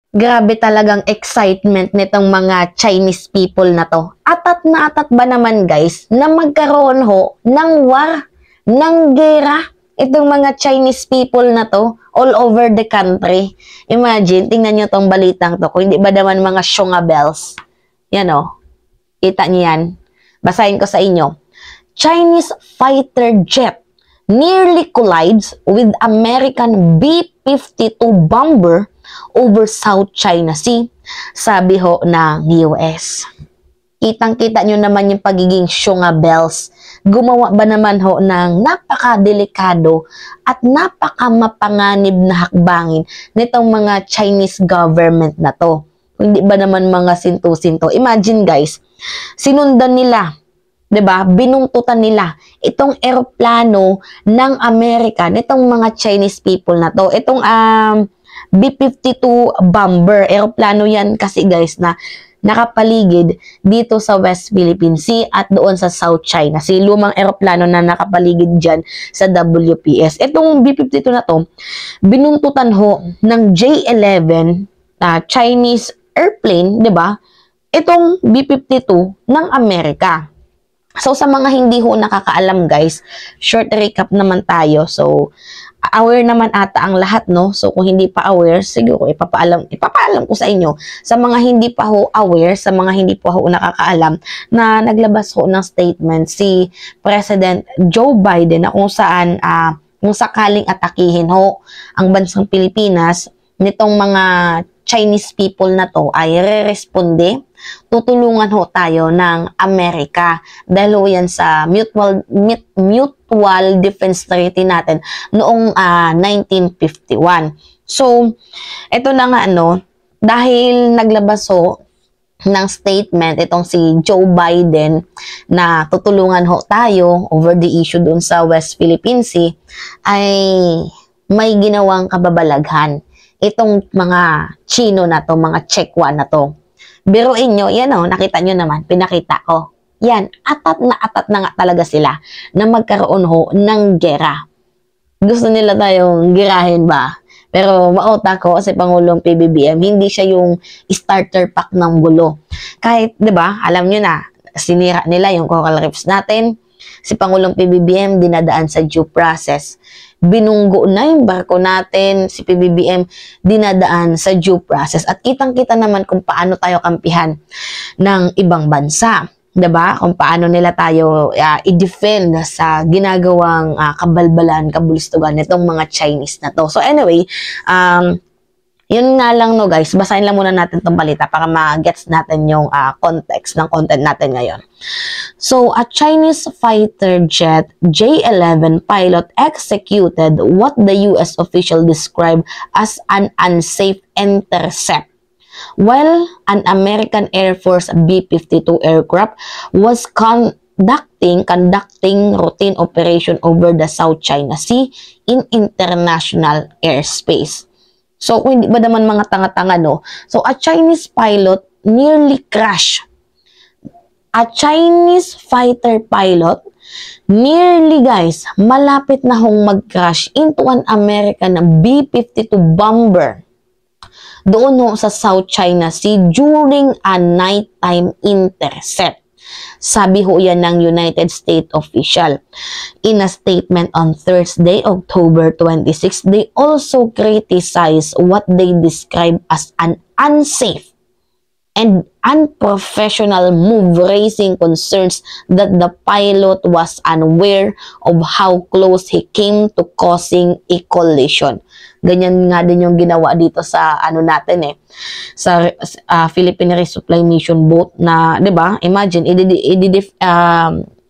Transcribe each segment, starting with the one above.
Grabe talagang excitement nitong mga Chinese people na to. Atat na atat ba naman guys na magkaroon ho ng war, ng gera, itong mga Chinese people na to all over the country. Imagine, tingnan nyo tong balitang to. Kung hindi ba naman mga shunga bells. Yan o. Kita nyo yan. Basahin ko sa inyo. Chinese fighter jet nearly collides with American B-52 bomber over South China Sea, sabi ho ng US. Kitang-kita nyo naman yung pagiging shunga bells. Gumawa ba naman ho ng napakadelikado at napakamapanganib na hakbangin nitong mga Chinese government na to. Hindi ba naman mga sinto-sinto? Imagine guys, sinundan nila, 'di ba? Binungtutan nila itong eroplano ng Amerika nitong mga Chinese people na to. Itong B-52 bomber, eroplano yan kasi guys na nakapaligid dito sa West Philippine Sea at doon sa South China Sea. Lumang eroplano na nakapaligid dyan sa WPS. Itong B-52 na to, binuntutan ho ng J-11 Chinese airplane, 'di ba? Itong B-52 ng Amerika. So, sa mga hindi ho nakakaalam guys, short recap naman tayo. So, aware naman ata ang lahat, no? So, kung hindi pa aware, siguro ipapaalam ko sa inyo. Sa mga hindi pa ho aware, sa mga hindi pa ho nakakaalam, na naglabas ho ng statement si President Joe Biden na kung saan, kung sakaling atakihin ho ang bansang Pilipinas, nitong mga Chinese people na to ay re-responde, tutulungan ho tayo ng Amerika dahil ho yan sa mutual defense treaty natin noong 1951. So, ito na nga dahil naglabas ho ng statement itong si Joe Biden na tutulungan ho tayo over the issue dun sa West Philippine Sea, ay may ginawang kababalaghan itong mga Chino na to, mga Chekwa na to. Biruin nyo, yan nakita nyo naman, pinakita ko. Yan, atat na nga talaga sila na magkaroon ho ng gera. Gusto nila tayong girahin ba? Pero mauta ko si Pangulong PBBM, hindi siya yung starter pack ng gulo. Kahit, di ba, alam nyo na, sinira nila yung coral reefs natin. Si Pangulong PBBM dinadaan sa due process. Binunggo na yung barko natin, si PBBM dinadaan sa due process. At kitang-kita naman kung paano tayo kampihan ng ibang bansa. 'Di ba? Kung paano nila tayo i-defend sa ginagawang kabalbalan, kabulistugan nitong mga Chinese na to. So anyway, yun nga lang guys, basahin lang muna natin tong balita para ma-gets natin yung context ng content natin ngayon. So, a Chinese fighter jet J-11 pilot executed what the US official described as an unsafe intercept, while an American Air Force B-52 aircraft was conducting routine operation over the South China Sea in international airspace. So, kung hindi ba naman mga tanga-tanga, So, a Chinese pilot nearly crashed. A Chinese fighter pilot nearly, guys, malapit na hong mag-crash into an American B-52 bomber doon sa South China Sea during a nighttime intercept. Sabi ho yan ng United States official. In a statement on Thursday, October 26, they also criticized what they describe as an unsafe and unprofessional move, raising concerns that the pilot was unaware of how close he came to causing a collision. Ganyan nga din yung ginawa dito sa natin sa Philippine Resupply Mission boat na, 'di ba? Imagine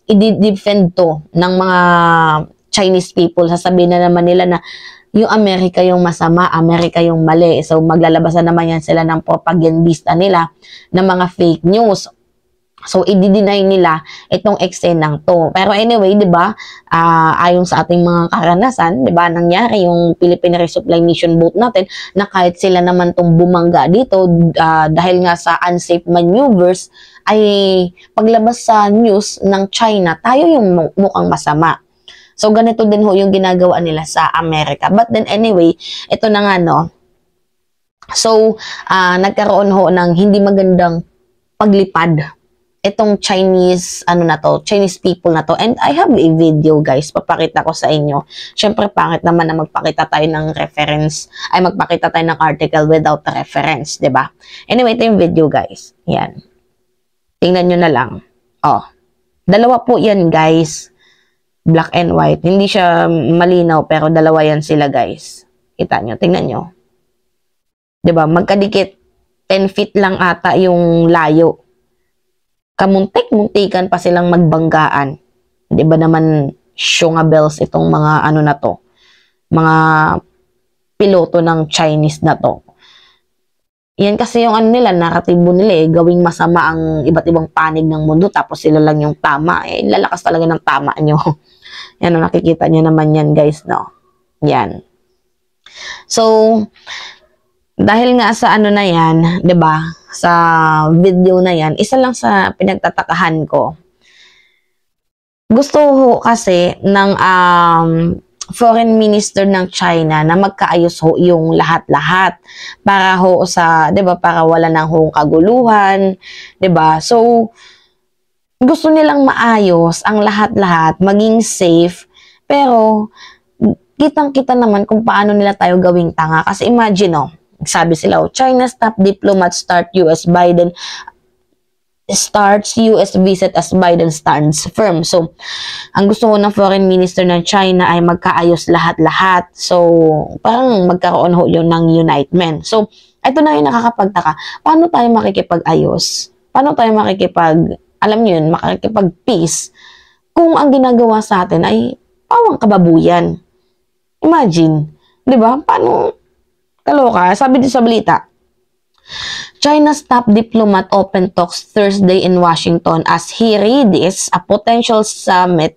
i-defend to ng mga Chinese people. Sasabihin na naman nila na yung Amerika yung masama, Amerika yung mali. So maglalabas na naman yan sila ng propagandista nila ng mga fake news. So, i-deny nila itong eksenang to. Pero anyway, di ba, ayon sa ating mga karanasan, di ba, nangyari yung Philippine Resupply Mission boat natin na kahit sila naman tong bumangga dito dahil nga sa unsafe maneuvers, ay paglabas sa news ng China, tayo yung mukhang masama. So, ganito din ho yung ginagawa nila sa Amerika. But then anyway, ito na nga So, nagkaroon ho ng hindi magandang paglipad itong Chinese, Chinese people na to. And I have a video, guys, papakita ko sa inyo. Syempre, pangit naman na magpakita tayo ng reference, ay magpakita tayo ng article without a reference, 'di ba? Anyway, ito yung video, guys. Yan. Tingnan nyo na lang. Oh. Dalawa po yan, guys. Black and white. Hindi siya malinaw, pero dalawa yan sila, guys. Kita nyo, tingnan nyo. 'Di ba? Magkadikit. 10 feet lang ata yung layo. Kamuntik-muntikan pa silang magbanggaan. 'Di ba naman bells itong mga na to. Mga piloto ng Chinese na to. Yan kasi yung nila, naratibo nila gawing masama ang iba't ibang panig ng mundo tapos sila lang yung tama. Lalakas talaga ng tama nyo. Yan, nakikita nyo naman yan, guys, no? Yan. So, dahil nga sa na yan, 'di ba? Sa video na yan, isa lang sa pinagtatakahan ko. Gusto ho kasi ng foreign minister ng China na magkaayos ho yung lahat-lahat para ho sa, 'di ba, para wala nang ho kaguluhan, 'di ba? So gusto nilang maayos ang lahat-lahat, maging safe, pero kitang-kita naman kung paano nila tayo gawing tanga. Kasi imagine, sabi sila, China's top diplomat starts US visit as Biden stands firm. So, ang gusto ko ng foreign minister ng China ay magkaayos lahat-lahat. So, parang magkaroon ho yun ng unitement. So, ito na yung nakakapagtaka. Paano tayo makikipag-ayos? Paano tayo makikipag-peace kung ang ginagawa sa atin ay pawang kababuyan? Imagine, di ba? Paano? Kaloka. Sabi din sa balita, China's top diplomat open talks Thursday in Washington as he readies a potential summit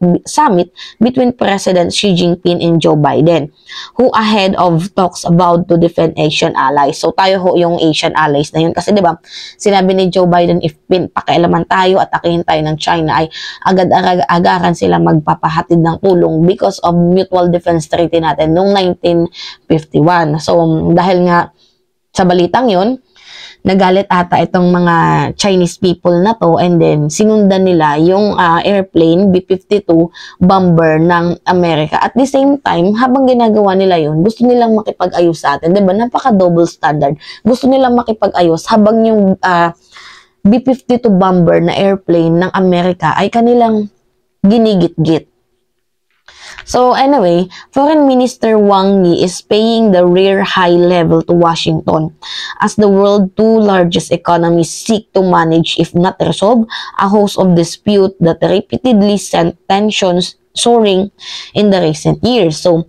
between President Xi Jinping and Joe Biden, who ahead of talks vowed to defend Asian allies. So tayo ho yung Asian allies na yun. Kasi 'di ba, sinabi ni Joe Biden, if pakialaman tayo at atakihin tayo ng China, ay agad-agaran sila magpapahatid ng tulong because of mutual defense treaty natin noong 1951. So dahil nga sa balitang yun, nagalit ata itong mga Chinese people na to, and then sinundan nila yung airplane B-52 bomber ng Amerika. At the same time, habang ginagawa nila yun, gusto nilang makipag-ayos sa atin. Diba? Napaka-double standard. Gusto nilang makipag-ayos habang yung B-52 bomber na airplane ng Amerika ay kanilang ginigit-git. So anyway, Foreign Minister Wang Yi is paying the rare high level to Washington as the world's two largest economies seek to manage, if not resolve, a host of disputes that repeatedly sent tensions soaring in the recent years. So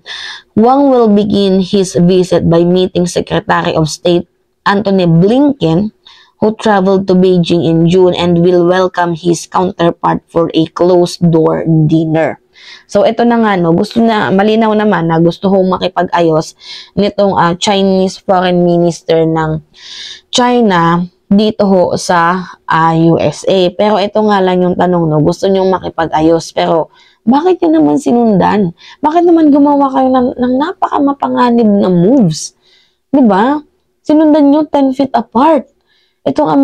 Wang will begin his visit by meeting Secretary of State Antony Blinken, who traveled to Beijing in June, and will welcome his counterpart for a closed-door dinner. So, ito na nga, malinaw naman na gusto hong makipag-ayos nitong Chinese foreign minister ng China dito ho sa USA. Pero ito nga lang yung tanong, gusto nyong makipag-ayos, pero bakit nyo naman sinundan? Bakit naman gumawa kayo ng napakamapanganib na moves? Diba? Sinundan nyo 10 feet apart. Itong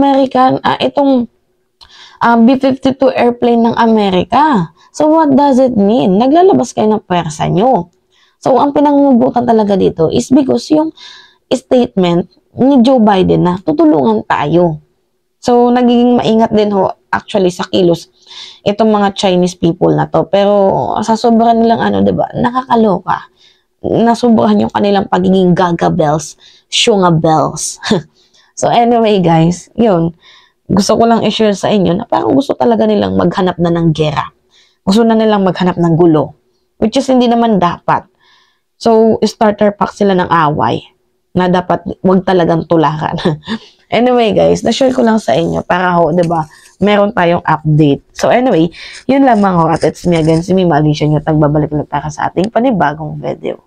B-52 airplane ng Amerika. So, what does it mean? Naglalabas kayo ng pwersa nyo. So, ang pinangugutan talaga dito is because yung statement ni Joe Biden na tutulungan tayo. So, nagiging maingat din ho actually sa kilos itong mga Chinese people na to. Pero, sa sobrang nilang diba, nakakaloka. Nasobrahan yung kanilang pagiging gaga bells, shunga bells. So, anyway guys, yun. Gusto ko lang i-share sa inyo na parang gusto talaga nilang maghanap na ng gera. Gusto na nilang maghanap ng gulo. Which is hindi naman dapat. So, starter pack sila ng away na dapat wag talagang tularan. Anyway guys, na-share ko lang sa inyo para ho, diba, meron tayong update. So anyway, yun lamang ho, at it's me again, si Mima Alicia, nyo tagbabalik ulit para sa ating panibagong video.